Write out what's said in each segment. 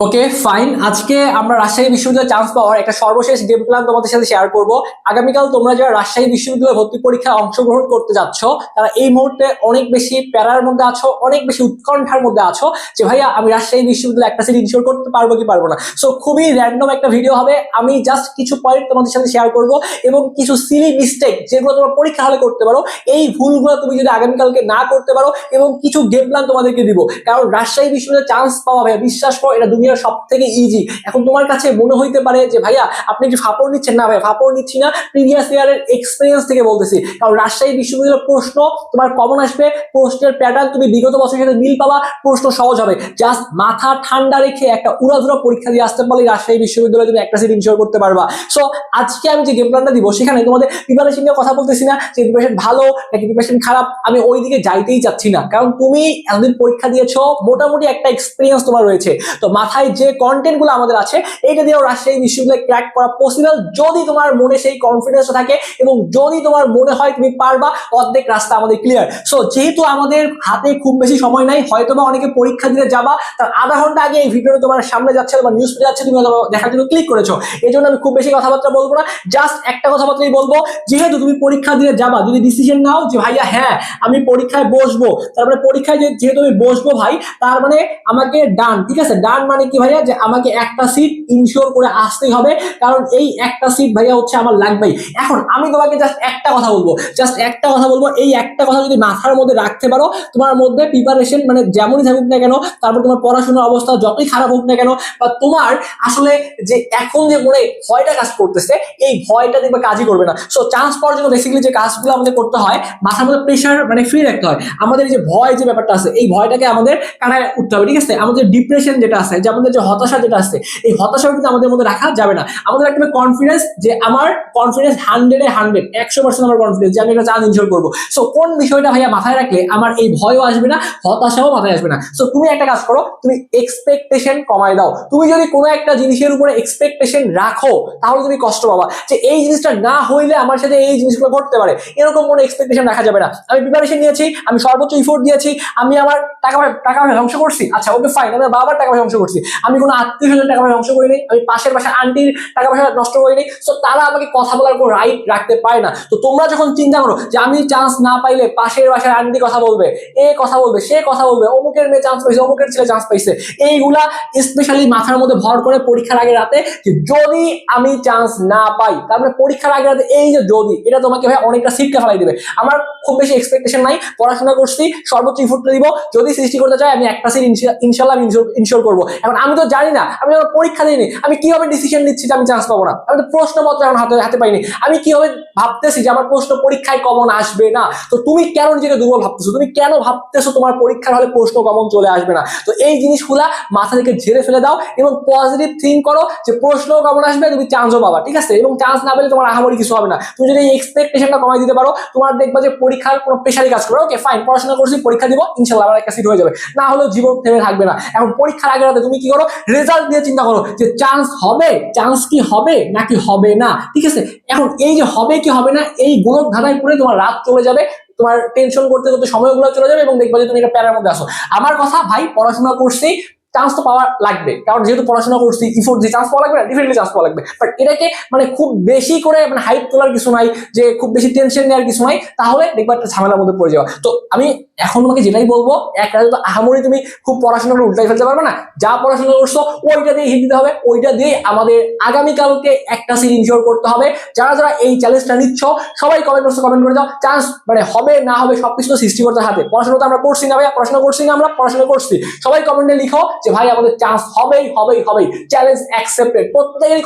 Okay fine, আজকে আমরা রাজশাহী বিশ্ববিদ্যালয়ে চান্স পাওয়ার একটা সর্বশেষ গেম প্ল্যান তোমাদের সাথে শেয়ার করব। আগামীকাল তোমরা যারা রাজশাহী বিশ্ববিদ্যালয়ে ভর্তি পরীক্ষায় অংশগ্রহণ করতে যাচ্ছ, তারা এই মুহূর্তে অনেক বেশি প্যারার মধ্যে আছো, অনেক বেশি উৎকণ্ঠার মধ্যে আছো যে ভাইয়া আমি রাজশাহী বিশ্ববিদ্যালয়ে একটা সিট ইনশিওর করতে পারবো কি পারবো না। সো খুবই র্যান্ডম একটা ভিডিও হবে, আমি জাস্ট কিছু পয়েন্ট তোমাদের সাথে শেয়ার করব এবং কিছু সিলি মিস্টেক যেগুলো তোমরা পরীক্ষা হলে করতে পারো, এই ভুলগুলো তুমি যদি আগামীকালকে না করতে পারো, এবং কিছু গেম প্ল্যান তোমাদেরকে দিব। কারণ রাজশাহী বিশ্ববিদ্যালয়ে চান্স পাওয়া ভাইয়া বিশ্বাস করো এটা দুনিয়ার সব থেকে ইজি। এখন তোমার কাছে মনে হইতে পারে যে ভাইয়া আপনি কি ফাপড় নিচ্ছেন, না ভাই ফাপড় নিচ্ছি না, প্রিভিয়াস ইয়ারের এক্সপেরিয়েন্স থেকে বলতেছি। কারণ রাজশাহী বিশ্ববিদ্যালয়ের প্রশ্ন তোমার কমন আসবে, প্রশ্নের প্যাটার্ন তুমি বিগত বছরের সাথে মিল পাবা, প্রশ্ন সহজ হবে। জাস্ট মাথা ঠান্ডা রেখে একটা উড়াধুরা পরীক্ষা দিয়ে আসতে পারলে রাজশাহী বিশ্ববিদ্যালয়ে তুমি একটা সিট ইনশিওর করতে পারবা। সো আজকে আমি যে গেম প্ল্যানটা দিব সেখানে তোমাদের প্রিপারেশন নিয়ে কথা বলতেছি না যে প্রিপারেশন ভালো নাকি প্রিপারেশন খারাপ, আমি ওই দিকে যাইতেই চাচ্ছি না। কারণ তুমি এতদিন পরীক্ষা দিয়েছো, মোটামুটি একটা এক্সপিরিয়েন্স তোমার রয়েছে, তো মাথায় যে কন্টেন্ট গুলো আমাদের আছে এটা দিয়েও রাজশাহী বিশ্ববিদ্যালয়ে ক্র্যাক করা পসিবল, যদি তোমার মনে সেই কনফিডেন্স থাকে এবং যদি তোমার মনে হয় তুমি পারবা। অর্ধেক রাস্তা আমাদের ক্লিয়ার। সো যেহেতু আমাদের হাতে খুব বেশি সময় নাই, হয়তোবা অনেকে পরীক্ষা দিতে যাবা তার আধা ঘন্টা আগে এই ভিডিওটা তোমার সামনে যাচ্ছে বা নিউজ যাচ্ছে, তুমি দেখার জন্য ক্লিক করেছো, এই জন্য আমি খুব বেশি কথাবার্তা বলবো না, জাস্ট একটা কথাবার্তাই বলবো। যেহেতু তুমি পরীক্ষা দিতে যাবা, যদি ডিসিশন নাও যে ভাইয়া হ্যাঁ আমি পরীক্ষায় বসবো, তারপরে পরীক্ষায় যেহেতু আমি বসবো ভাই, তার মানে আমাকে ডান, ঠিক আছে, ডান মানে কি ভাইয়া, যে আমাকে একটা সিট ইনশিওর করে আসতেই হবে, কারণ এই একটা সিট ভাইয়া হচ্ছে আমার লাগবেই। এখন আমি তোমাকে জাস্ট একটা কথা বলবো, জাস্ট একটা কথা বলবো, এই একটা কথা যদি মাথার মধ্যে রাখতে পারো, তোমার মধ্যে প্রিপারেশন মানে যেমনই থাকুক না কেন, তারপর তোমার পড়াশোনার অবস্থা যতই খারাপ হোক না কেন, বা তোমার আসলে যে এখন যে মনে ভয়টা কাজ করতেছে, এই ভয়টা দেখবে কাজই করবে না। সো চান্স পাওয়ার জন্য বেসিক্যালি যে কাজগুলো আমাদের করতে হয়, মাথার মধ্যে প্রেশার মানে ফ্রি রাখতে হয়। আমাদের যে ভয় যে ব্যাপারটা আছে, এই ভয়টাকে আমাদের কাটায় উঠতে হবে, ঠিক আছে। আমাদের ডিপ্রেশন যেটা আছে, যে আমাদের যে হতাশা যেটা আছে, এই হতাশা কিন্তু আমাদের মধ্যে রাখা যাবে না। আমাদের একটা কনফিডেন্স, যে আমার কনফিডেন্স 100 100% আমার কনফিডেন্স যে আমি একটা চান্স ইনশিওর করবো। সো কোন বিষয়টা ভাইয়া মাথায় রাখলে আমার এই ভয়ও আসবে না, হতাশাও মাথায় আসবে না। সো তুমি একটা কাজ করো, তুমি এক্সপেকটেশন কমায় দাও। তুমি যদি কোনো একটা জিনিসের উপরে এক্সপেকটেশন রাখো, তাহলে তুমি কষ্ট পাবা, যে এই জিনিসটা না হইলে আমার সাথে এই জিনিসগুলো ঘটতে পারে, এরকম কোনো এক্সপেকটেশন রাখা যাবে না। আমি প্রিপারেশন নিয়েছি, আমি সর্বোচ্চ ইফোর্ট দিয়েছি, আমি আমার টাকা পয়সা ধ্বংস করছি, আচ্ছা ওকে ফাইন, আমি বাবার টাকা পয়সা ধ্বংস করছি, আমি কোনো আত্মীয় স্বজন টাকা পয়সা ধ্বংস করিনি, আমি পাশের বাসার আন্টির টাকা পয়সা নষ্ট করিনি। সো তারা আমাকে কথা বলার কোনো রাইট রাখতে পারে না। তো তোমরা যখন চিন্তা করো যে আমি চান্স না পাইলে পাশের বাসার আন্টি কথা বলবে, এ কথা বলবে, সে কথা বলবে, অমুকের মেয়ে চান্স পাইছে, অমুকের ছেলে চান্স পাইছে, এইগুলা স্পেশালি মাথার মধ্যে ভর করে পরীক্ষার আগে রাতে, যে যদি আমি চান্স না পাই, তারপরে পরীক্ষার আগে রাতে এই যে যদি, এটা তোমাকে ভাই অনেকটা সিটকে ফেলাই দেবে। আমার খুব বেশি এক্সপেকটেশন নাই, পড়াশোনা করছি, সর্বোচ্চ ইফোর্টটা দিব, যদি সৃষ্টি করতে চাই আমি একটা সিট ইনশাল্লাহ ইনশিওর করবো। এখন আমি তো জানি না, আমি যখন পরীক্ষা দিইনি, আমি কিভাবে ডিসিশন নিচ্ছি যে আমি চান্স পাবো না? আমি তো প্রশ্নপত্র এখন হাতে পাইনি, আমি কিভাবে ভাবতেছি যে আমার প্রশ্ন পরীক্ষায় কমন আসবে না? তো তুমি কেন নিজেকে দুর্বল ভাবতেছো? তুমি কেন ভাবতেছো তোমার পরীক্ষার হলে প্রশ্ন কমন চলে আসবে না? তো এই জিনিসগুলা মাথা থেকে ঝেড়ে ফেলে দাও এবং পজিটিভ থিঙ্ক করো যে প্রশ্ন কমন আসবে, তুমি চান্সও পাবা, ঠিক আছে। এবং চান্স না পেলে তোমার আহামরি কিছু হবে না। তুমি যদি এই এক্সপেকটেশনটা কমাই দিতে পারো, তোমার দেখবা যে পরীক্ষার কোনো প্রেশারই কাজ করবে। ওকে ফাইন, পড়াশোনা করছি, পরীক্ষা দিব, ইনশাল্লাহ আমার একটা সিট হয়ে যাবে, না হলেও জীবন থেমে থাকবে না। এখন পরীক্ষার আগে রাতে তুমি কি করো, রেজাল্ট দিয়ে চিন্তা করো যে চান্স হবে, চান্স কি হবে নাকি হবে না, ঠিক আছে। এখন এই যে হবে কি হবে না, এই গোলক ধাঁধায় পড়ে তোমার রাত চলে যাবে, তোমার টেনশন করতে করতে সময়গুলো চলে যাবে এবং দেখবা যে তুমি একটা প্যারার মধ্যে আসো। আমার কথা ভাই, পড়াশোনা করছি, চান্স তো পাওয়া লাগবে, কারণ যেহেতু পড়াশোনা করছি, ইফোর্ট দিয়ে চান্স পাওয়া লাগবে না, ডেফিনেটলি চান্স পাওয়া লাগবে। বাট এটাকে মানে খুব বেশি করে মানে হাইপ তোলার কিছু নাই, যে খুব বেশি টেনশন নেওয়ার কিছু নাই, তাহলে দেখবা একটা ঝামেলার মধ্যে পড়ে যাওয়া। তো আমি এখন তোমাকে যেটাই বলবো, এক রাতে তো আহামরি তুমি খুব পড়াশোনা করে উল্টাই ফেলতে পারবে না। যা পড়াশোনা করছো ওইটা দিয়ে হিট দিতে হবে, ওইটা দিয়ে আমাদের আগামীকালকে একটা সিট ইনশিওর করতে হবে। যারা যারা এই চ্যালেঞ্জটা নিচ্ছ, সবাই কমেন্ট বক্সে কমেন্ট করে দাও, চান্স মানে হবে না হবে সবকিছু সৃষ্টিকর্তার হাতে। পড়াশোনা তো আমরা করছি না ভাইয়া, পড়াশোনা করছি না, আমরা পড়াশোনা করছি। সবাই কমেন্টে লিখো যে ভাই আমাদের চান্স হবেই হবেই হবেই, চ্যালেঞ্জ অ্যাকসেপ্টেড। প্রত্যেকেরই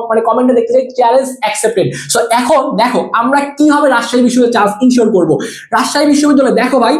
মানে কমেন্টে দেখতে চাই চ্যালেঞ্জ অ্যাকসেপ্টেড। সো এখন দেখো আমরা কিভাবে রাজশাহী বিশ্ববিদ্যালয়ে চান্স ইনশিওর করবো। রাজশাহী বিশ্ববিদ্যালয়ে দেখো ভাই,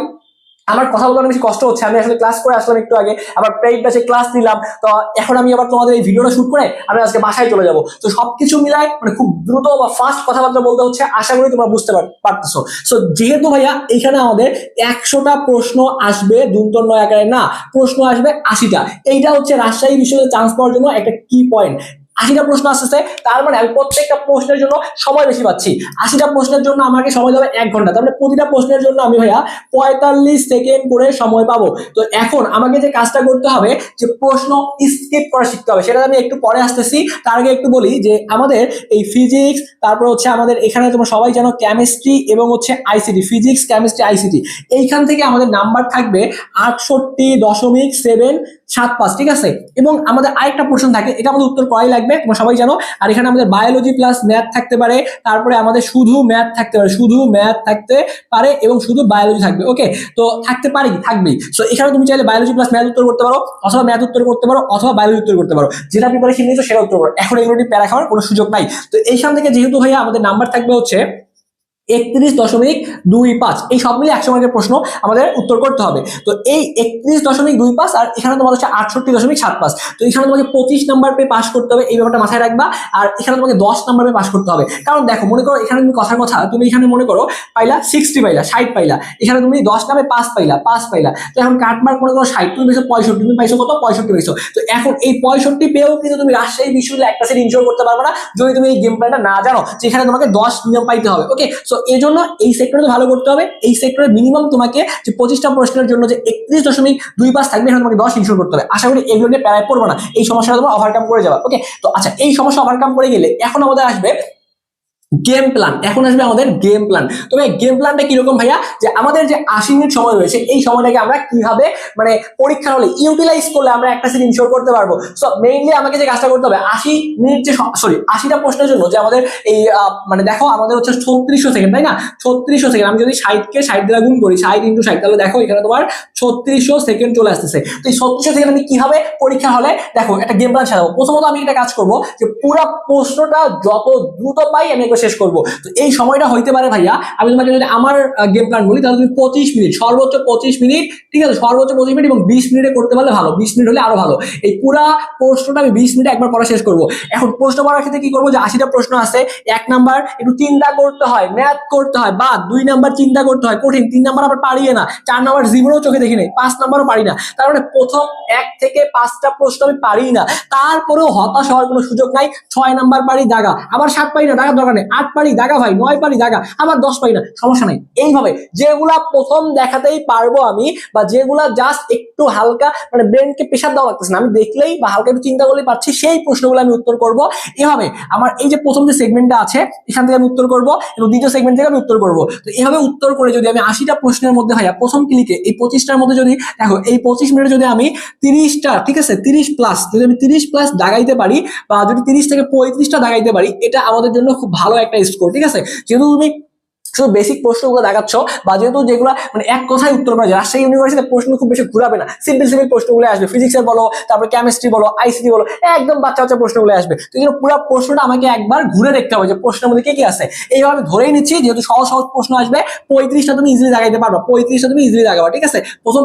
আমার কথা বলতে অনেক বেশি কষ্ট হচ্ছে, আমি আসলে ক্লাস করে আসলাম একটু আগে, আবার পেইড ব্যাচে ক্লাস নিলাম, তো এখন আমি আবার তোমাদের এই ভিডিওটা শুট করে আমি আজকে বাসায় চলে যাব। তো সবকিছু মিলায় মানে খুব দ্রুত বা ফাস্ট কথাবার্তা বলতে হচ্ছে, আশা করি তোমরা বুঝতে পারতেছো। সো যেহেতু ভাইয়া এখানে আমাদের 100টা প্রশ্ন আসবে, দুন্তর নয় আকারে না, প্রশ্ন আসবে 80টা। এইটা হচ্ছে রাজশাহী বিশ্ববিদ্যালয়ে চান্স পাওয়ার জন্য একটা কি পয়েন্ট। 80টা প্রশ্ন আসতেছে, তার মানে আমি প্রত্যেকটা প্রশ্নের জন্য সময় বেশি পাচ্ছি। 80টা প্রশ্নের জন্য আমাকে সময় যাবে 1 ঘন্টা, তার মানে প্রতিটা প্রশ্নের জন্য আমি ভাইয়া 45 সেকেন্ড করে সময় পাবো। তো এখন আমাকে যে কাজটা করতে হবে যে প্রশ্ন স্কিপ করা শিখতে হবে, সেটা আমি একটু পরে আসতেছি। তার আগে একটু বলি যে আমাদের এই ফিজিক্স, তারপর হচ্ছে আমাদের এখানে তোমরা সবাই জানো কেমিস্ট্রি এবং হচ্ছে আইসিটি, ফিজিক্স কেমিস্ট্রি আইসিটি, এইখান থেকে আমাদের নাম্বার থাকবে 68.775, ঠিক আছে। এবং আমাদের আরেকটা প্রশ্ন থাকে, এটা আমাদের উত্তর করাই লাগবে, তোমরা সবাই জানো। আর এখানে আমাদের বায়োলজি প্লাস ম্যাথ থাকতে পারে, তারপরে আমাদের শুধু ম্যাথ থাকতে পারে, শুধু ম্যাথ থাকতে পারে এবং শুধু বায়োলজি থাকবে। ওকে, তো থাকতে পারে কি, থাকবেই। সো এখানে তুমি চাইলে বায়োলজি প্লাস ম্যাথ উত্তর করতে পারো, অথবা ম্যাথ উত্তর করতে পারো, অথবা বায়োলজি উত্তর করতে পারো, যেটা প্রিপারেশন নিয়েছো সেটা উত্তর করো। এখন এগুলো নিয়ে প্যারা খাওয়ার কোনো সুযোগ নাই। তো এইখান থেকে যেহেতু ভাইয়া আমাদের নাম্বার থাকবে হচ্ছে 31.25, এই সব মিলিয়ে 100 মার্কের প্রশ্ন আমাদের উত্তর করতে হবে। তো এই 31.25 আর এখানে তোমার হচ্ছে 68.75, তো এখানে তোমাকে 25 নাম্বার পেয়ে পাস করতে হবে, এই ব্যাপারটা মাথায় রাখবা। আর এখানে তোমাকে 10 নাম্বার পেয়ে পাস করতে হবে, কারণ দেখো মনে করো এখানে তুমি কথার কথা, তুমি এখানে মনে করো পাইলা 60 পাইলা, 60 পাইলা, এখানে তুমি 10 নামে 5 পাইলা, 5 পাইলা, তো এখন কাট মার্ক মনে করো 60, তুমি পেয়েছো 65, তুমি পাইছো কত, 65 পেয়েছো। তো এখন এই 65 পেয়েও কিন্তু তুমি রাজশাহী বিশ্ববিদ্যালয়ে একটা সিট ইনশিওর করতে পারবে না যদি তুমি এই গেম প্ল্যানটা না জানো, যেখানে তোমাকে 10 মিনিমাম পাইতে হবে। ওকে, সো এই জন্য এই সেক্টরে ভালো করতে হবে। এই সেক্টরে মিনিমাম তোমাকে যে 25টা প্রশ্নের জন্য যে 31.25 থাকবে, এখানে তোমাকে 10 ইনশিওর করতে হবে। আশা করি এগুলো নিয়ে প্যারায় পড়বো না, এই সমস্যাটা তোমরা ওভারকাম করে যাবে। ওকে, তো আচ্ছা, এই সমস্যা ওভারকাম করে গেলে এখন আমাদের আসবে গেম প্ল্যান। এখন আসবে আমাদের গেম প্ল্যান। তবে গেম প্ল্যানটা কিরকম ভাইয়া, যে আমাদের যে 80 মিনিট সময় রয়েছে, এই সময়টাকে আমরা কিভাবে মানে পরীক্ষার হলে ইউটিলাইজ করলে আমরা একটা সিট ইনশিওর করতে পারবো। সো মেইনলি আমাকে যে কাজটা করতে হবে, 80 মিনিট যে 80টা প্রশ্নের জন্য যে আমাদের এই মানে দেখো আমাদের হচ্ছে 3600 সেকেন্ড, তাই না? 3600 সেকেন্ড, আমি যদি 60কে 60 দ্বারা গুণ করি, 60 × 60, তাহলে দেখো এখানে তোমার 3600 সেকেন্ড চলে আসতেছে। তো এই 3600 সেকেন্ড আমি কিভাবে পরীক্ষা হলে দেখো একটা গেম প্ল্যান সাজাবো। প্রথমত আমি একটা কাজ করবো যে পুরো প্রশ্নটা যত দ্রুত পাই আমি একবার শেষ করবো। তো এই সময়টা হইতে পারে ভাইয়া, আমি তোমাকে যদি আমার গেম প্ল্যান বলি, তাহলে তুমি 25 মিনিট, সর্বোচ্চ 25 মিনিট, ঠিক আছে, সর্বোচ্চ 25 মিনিট এবং 20 মিনিটে করতে পারলে ভালো, 20 মিনিট হলে আরো ভালো। এই পুরা প্রশ্নটা আমি 20 মিনিটে একবার পড়া শেষ করবো। এখন প্রশ্ন পড়ার ক্ষেত্রে কি করবো, যে 80টা প্রশ্ন আছে, 1 নাম্বার একটু চিন্তা করতে হয়, ম্যাথ করতে হয়, বা 2 নাম্বার চিন্তা করতে হয়, কঠিন, 3 নাম্বার আবার পারিয়ে না, 4 নাম্বার জীবনেও চোখে দেখি নাই, 5 নাম্বারও পারি না। তার মানে প্রথম 1 থেকে 5টা প্রশ্ন আমি পারি না, তারপরেও হতাশ হওয়ার কোনো সুযোগ নাই। 6 নাম্বার পারি, দাগা, আবার 7 পারি না, দাগার দরকার নেই, 8 পারি, দাগা ভাই, 9 পারি, দাগা, আবার 10 পারি না, সমস্যা নাই। এইভাবে যেগুলা প্রথম দেখাতেই পারবো আমি, বা যেগুলা জাস্ট একটু হালকা মানে ব্রেনকে প্রেশার দেওয়া লাগতেছে না, আমি দেখলেই বা হালকা একটু চিন্তা করলেই পারছি, সেই প্রশ্নগুলো আমি উত্তর করব। এভাবে আমার এই যে প্রথম যে সেগমেন্টটা আছে, এখান থেকে আমি উত্তর করব, এবং দ্বিতীয় সেগমেন্ট থেকে আমি উত্তর করব। তো এভাবে উত্তর করে যদি আমি 80টা প্রশ্নের মধ্যে ভাইয়া প্রথম ক্লিকে এই 25টার মধ্যে যদি দেখো, এই 25 মিনিটে যদি আমি 30টা, ঠিক আছে, 30 প্লাস, যদি আমি 30 প্লাস দাগাইতে পারি, বা যদি 30 থেকে 35টা দাগাইতে পারি, এটা আমাদের জন্য খুব ভালো একটা স্কোর, ঠিক আছে। যেহেতু তুমি শুধু বেসিক প্রশ্নগুলো দেখাচ্ছ, বা যেহেতু যেগুলো মানে এক কথায় উত্তর করা যায়, রাজশাহী ইউনিভার্সিটিতে প্রশ্ন খুব বেশি ঘুরাবে না, সিম্পল সিম্পল প্রশ্নগুলো আসবে, ফিজিক্সের বলো, তারপর কেমিস্ট্রি বলো, আইসিটি বলো, একদম বাচ্চা বাচ্চা প্রশ্নগুলো আসবে। তো এই পুরো প্রশ্নটা আমাকে একবার ঘুরে দেখতে হবে যে প্রশ্নের মধ্যে কি কি আছে। এইভাবে আমি ধরেই নিচ্ছি, যেহেতু সহজ সহজ প্রশ্ন আসবে, 35টা তুমি ইজিলি দাগাইতে পারবা, 35টা তুমি ইজিলি দাগাবা, ঠিক আছে। প্রথম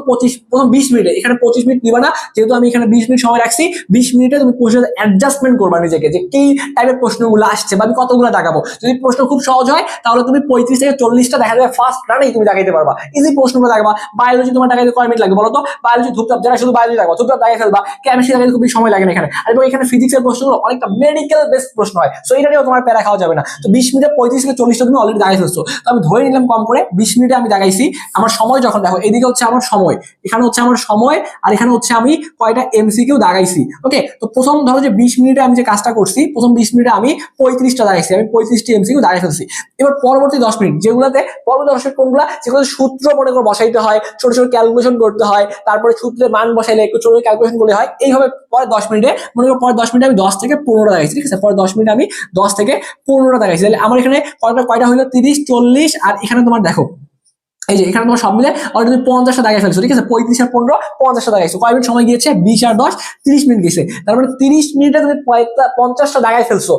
20 মিনিটে, এখানে 25 মিনিট নিবা না, যেহেতু আমি এখানে 20 মিনিট সময় রাখছি, 20 মিনিটে তুমি প্রশ্নের অ্যাডজাস্টমেন্ট করবা নিজেকে, যে কি টাইপের প্রশ্নগুলো আসছে বা আমি কতগুলো দাগাবো। যদি প্রশ্ন খুব সহজ হয়, তাহলে তুমি 35 থেকে 40টা দেখা যাবে ফার্স্ট রানেই তুমি দাগাইতে পারবা, ইজি প্রশ্নগুলো দাগাবা। বায়োলজি তোমার দাগাইতে কয় মিনিট লাগবে বলো তো? বায়োলজি ধূপধাপ, যারা শুধু বায়োলজি দাগাবো ধূপধাপ দাগাই ফেলবা। কেমিস্ট্রি দাগাইতে খুব সময় লাগে না এখানে। আর এবং এখানে ফিজিক্সের প্রশ্নগুলো অনেকটা মেডিকেল বেসড প্রশ্ন হয়, সো এটা নিয়েও তোমার প্যারা খাওয়া যাবে না। তো 20 মিনিটে 35 থেকে 40টা তুমি অলরেডি দাগাই ফেলছো। তো আমি ধরে নিলাম কম করে 20 মিনিটে আমি দাগাইছি। আমার সময় যখন দেখো, এদিকে হচ্ছে আমার সময়, এখানে হচ্ছে আমার সময়, আর এখানে হচ্ছে আমি কয়টা এমসিকিউ দাগাইছি। ওকে, তো প্রথম ধরো যে 20 মিনিটে আমি যে কাজটা করছি, প্রথম 20 মিনিটে আমি 35টা দাগাইছি, আমি 35টি এমসিকিউ দাগাই ফেলছি। এবার পরবর্তী 10 মিনিট যেগুলোতে, পরবর্তী 10 মিনিট কোনগুলা, যেগুলো সূত্র মনে করে বসাইতে হয়, ছোট ছোট ক্যালকুলেশন করতে হয়, তারপরে সূত্রের মান বসাইলে একটু ছোট ক্যালকুলেশন করলে হয়, এইভাবে পরে 10 মিনিটে মনে করো, পরে 10 মিনিটে আমি 10 থেকে 15টা দেখাইছি, ঠিক আছে। পরে 10 মিনিটে আমি 10 থেকে 15টা দেখাইছি, তাহলে আমার এখানে কয়টা হইলো, 30, 40, আর এখানে তোমার দেখো এই যে এখানে তোমার সব মিলে অলরেডি 50টা দাগাই ফেলছো, ঠিক আছে। 35 আর 15, 50টা দাগাইছো। কয় মিনিট সময় গিয়েছে? 20 আর 10, 30 মিনিট গেছে। তার মানে 30 মিনিটে তুমি 50টা দাগাই ফেলছো।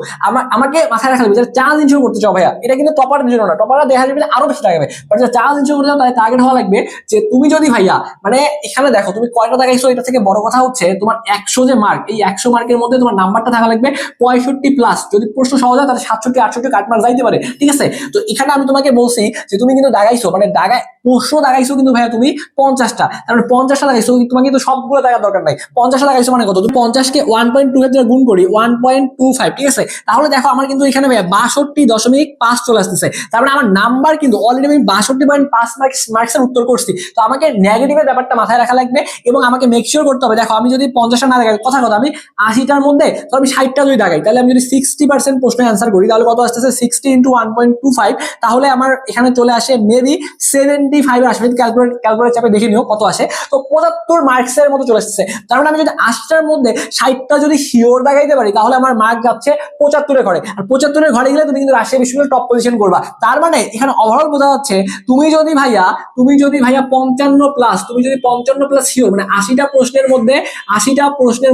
আমাকে মাথায় রাখা লাগবে, যারা চার্জ ইনশিওর করতে চাও ভাইয়া, এটা কিন্তু টপারের জন্য না, টপাররা দেখা যাবে আরো বেশি দাগাবে, বাট যারা চার্জ ইনশিওর করতে চাও তাদের টার্গেট হওয়া লাগবে যে তুমি যদি ভাইয়া মানে এখানে দেখো তুমি কয়টা দাগাইছো, এটা থেকে বড় কথা হচ্ছে তোমার 100 যে মার্ক, এই 100 মার্কের মধ্যে তোমার নাম্বারটা থাকা লাগবে 65 প্লাস। যদি প্রশ্ন সহজ হয় তাহলে 67, 68 কাট মার্ক যাইতে পারে, ঠিক আছে। তো এখানে আমি তোমাকে বলছি যে তুমি কিন্তু দাগাইছো, মানে দাগা প্রশ্ন দাগাইছো কিন্তু ভাইয়া তুমি 50টা, তার মানে 50টা দাগাইছো, তোমাকে কিন্তু সবগুলো দেখার দরকার নাই। 50টা দাগাইছো মানে কত, তুমি 50কে 1.2 এর গুণ করি 1.25, ঠিক আছে? তাহলে দেখো আমার কিন্তু এখানে ভাইয়া 62.5 চলে আসতেছে। তার মানে আমার নাম্বার কিন্তু অলরেডি আমি 62.5 মার্কসের উত্তর করছি। তো আমাকে নেগেটিভের ব্যাপারটা মাথায় রাখা লাগবে এবং আমাকে মেক শিওর করতে হবে, দেখো আমি যদি 50টা না দাগাই, কথা আমি 80টার মধ্যে তো আমি 60টা যদি দাগাই, তাহলে আমি যদি 60% প্রশ্ন অ্যান্সার করি তাহলে কত আসতেছে 60 ইন্টু 1.25, তাহলে আমার এখানে চলে আসে মেবি 75 আসবে। ক্যালকুলেটর চাপে দেখে নিও কত আসে। তো 75 মার্কসের মতো চলে আসছে। তার মানে আমি যদি 80টার মধ্যে 60টা যদি শিওর দাগাইতে পারি তাহলে আমার মার্ক যাচ্ছে 75-এর ঘরে। আর 75-এর ঘরে গেলে তুমি কিন্তু রাজশাহী বিশ্ববিদ্যালয়ের টপ পজিশন করবা। তার মানে এখানে ওভারঅল বোঝা যাচ্ছে তুমি যদি ভাইয়া 55 প্লাস, তুমি যদি 55 প্লাস শিওর, মানে 80টা প্রশ্নের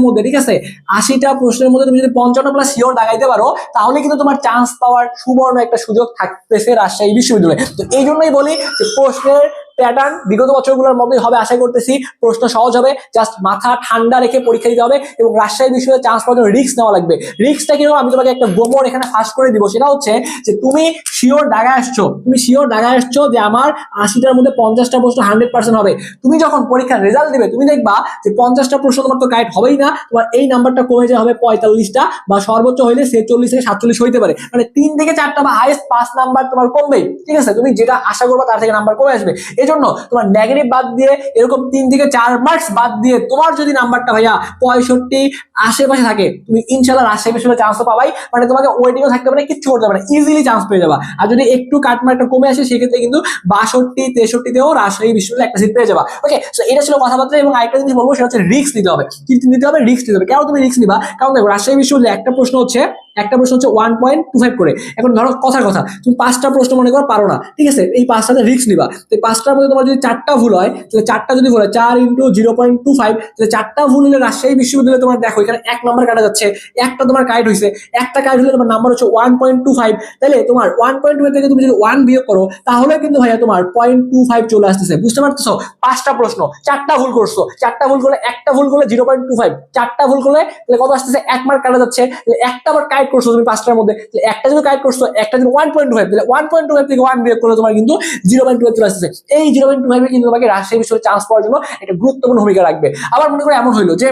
মধ্যে, ঠিক আছে, 80টা প্রশ্নের মধ্যে তুমি যদি 55 প্লাস শিওর দাগাইতে পারো তাহলে কিন্তু তোমার চান্স পাওয়ার সুবর্ণ একটা সুযোগ থাকতেছে রাজশাহী বিশ্ববিদ্যালয়ে। তো এই জন্যই বলি যে প্রশ্নের প্যাটার্ন বিগত বছরগুলোর মতোই হবে আশা করতেছি। প্রশ্ন সহজ হবে, জাস্ট মাথা ঠান্ডা রেখে পরীক্ষা দিতে হবে এবং রাজশাহী বিশ্ববিদ্যালয়ে চান্স পাওয়ার জন্য রিস্ক নেওয়া লাগবে। রিস্কটা কিরকম আমি তোমাকে একটা গোমর এখানে ফাঁস করে দিব, সেটা হচ্ছে যে তুমি শিওর দাগায় আসছো যে আমার 80টার মধ্যে 50টা প্রশ্ন 100% হবে। তুমি যখন পরীক্ষার রেজাল্ট দিবে তুমি দেখবা যে 50টা প্রশ্ন তোমার তো কারেক্ট হবেই না, তোমার এই নাম্বারটা কমে যাওয়া হবে 45টা বা সর্বোচ্চ হইলে 46 থেকে 47 হইতে পারে। মানে 3 থেকে 4টা বা হাইয়েস্ট 5 নাম্বার তোমার কমবেই, ঠিক আছে? তুমি যেটা আশা করবা তার থেকে নাম্বার কমে আসবে। এজন্য তোমার নেগেটিভ বাদ দিয়ে এরকম 3 থেকে 4 মার্কস বাদ দিয়ে তোমার যদি নাম্বারটা ভাইয়া 65 আশেপাশে থাকে তুমি ইনশাআল্লাহ রাজশাহী বিশ্ববিদ্যালয়ে চান্স তো পাবাই। মানে তোমাকে ওয়েটিংও থাকতে পারে, কিচ্ছু করতে পারে, ইজিলি চান্স পেয়ে যাবা। আর যদি একটু কাটমার্কটা কমে আসে সেক্ষেত্রে কিন্তু 62-63-তেও রাজশাহী বিশ্ববিদ্যালয়ে একটা সিট পেয়ে যাবা। ওকে, সো এটা ছিল কথাবার্তা। এবং আরেকটা জিনিস বলবো সেটা হচ্ছে রিস্ক নিতে হবে। কিন্তু নিতে হবে, রিস্ক নিতে হবে। কেন তুমি রিস্ক নিবা? কারণ দেখো রাজশাহী বিশ্ববিদ্যালয়ে একটা প্রশ্ন হচ্ছে 1.25 করে। এখন ধরো কথা তুমি 5টা প্রশ্ন মনে করো পারো না, ঠিক আছে, এই 5টাতে রিস্ক নিবা। তো 5টার মধ্যে তোমার যদি 4টা ভুল হয়, তাহলে 4টা যদি ভুল হয় 4 ইন্টু 0.25, তাহলে 4টা ভুল হলে রাজশাহী বিশ্ববিদ্যালয়ে তোমার দেখো এখানে 1 নাম্বার কাটা যাচ্ছে, একটা তোমার কারেক্ট হয়েছে, একটা কারেক্ট হলে তোমার নাম্বার হচ্ছে 1.25। তাহলে তোমার 1.25 থেকে তুমি যদি 1 বিয়োগ করো তাহলে কিন্তু ভাইয়া তোমার 0.25 চলে আসতেছে। বুঝতে পারতেছো? 5টা প্রশ্ন 4টা ভুল করছো, 4টা ভুল করলে, একটা ভুল করলে 0.25, 4টা ভুল করলে তাহলে কত আসতেছে 1 মার্ক কাটা যাচ্ছে। তাহলে একটা আবার কারেক্ট করছো তুমি 5টার মধ্যে, তাহলে একটা যদি কারেক্ট করছো, একটা যদি 1.25, তাহলে 1.25 থেকে 1 বিয়োগ করলে তোমার কিন্তু 0.25 চলে আসতেছে। এই 0.25 কিন্তু তোমাকে রাজশাহী বিশ্ববিদ্যালয়ে চান্স পাওয়ার জন্য একটা গুরুত্বপূর্ণ ভূমিকা রাখবে। আবার মনে করো এমন হইলো যে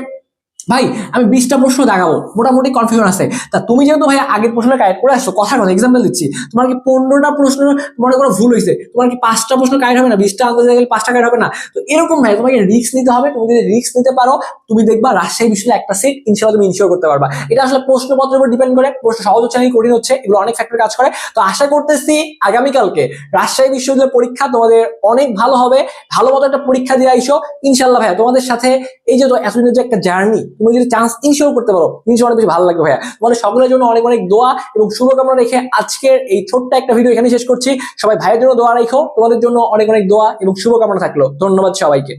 ভাই আমি 20টা প্রশ্ন দাগাবো, মোটামুটি কনফিউশন আছে, তা তুমি যেহেতু ভাই আগের প্রশ্নটা কারেক্ট করে আসছো, কথা এক্সাম্পল দিচ্ছি, তোমার কি 15টা প্রশ্ন মনে করো ভুল হয়েছে, তোমার কি 5টা প্রশ্ন কারেক্ট হবে না? 20টা আনসার গেলে 5টা কারেক্ট হবে না? তো এরকম ভাই তোমাকে রিস্ক নিতে হবে। তুমি যদি রিস্ক নিতে পারো তুমি দেখবা রাজশাহী বিশ্ববিদ্যালয়ে একটা সিট ইনশাআল্লাহ তুমি ইনশিওর করতে পারবা। এটা আসলে প্রশ্নপত্রের উপর ডিপেন্ড করে, প্রশ্ন সহজ হচ্ছে নাকি কঠিন হচ্ছে, এগুলো অনেক ফ্যাক্টর কাজ করে। তো আশা করতেছি আগামীকালকে রাজশাহী বিশ্ববিদ্যালয়ের পরীক্ষা তোমাদের অনেক ভালো হবে। ভালো মতো একটা পরীক্ষা দিয়ে আইসো ইনশাআল্লাহ ভাইয়া। তোমাদের সাথে এই যে এতদিনের যে একটা জার্নি, তুমি যদি চান্স ইনশিওর করতে পারো ইনশাআল্লাহ অনেক বেশি ভালো লাগবে ভাইয়া। তোমাদের সকলের জন্য অনেক অনেক দোয়া এবং শুভকামনা রেখে আজকের এই ছোট্ট একটা ভিডিও এখানে শেষ করছি। সবাই ভাইয়ের জন্য দোয়া রাখো, তোমাদের জন্য অনেক অনেক দোয়া এবং শুভকামনা থাকলো। ধন্যবাদ সবাইকে।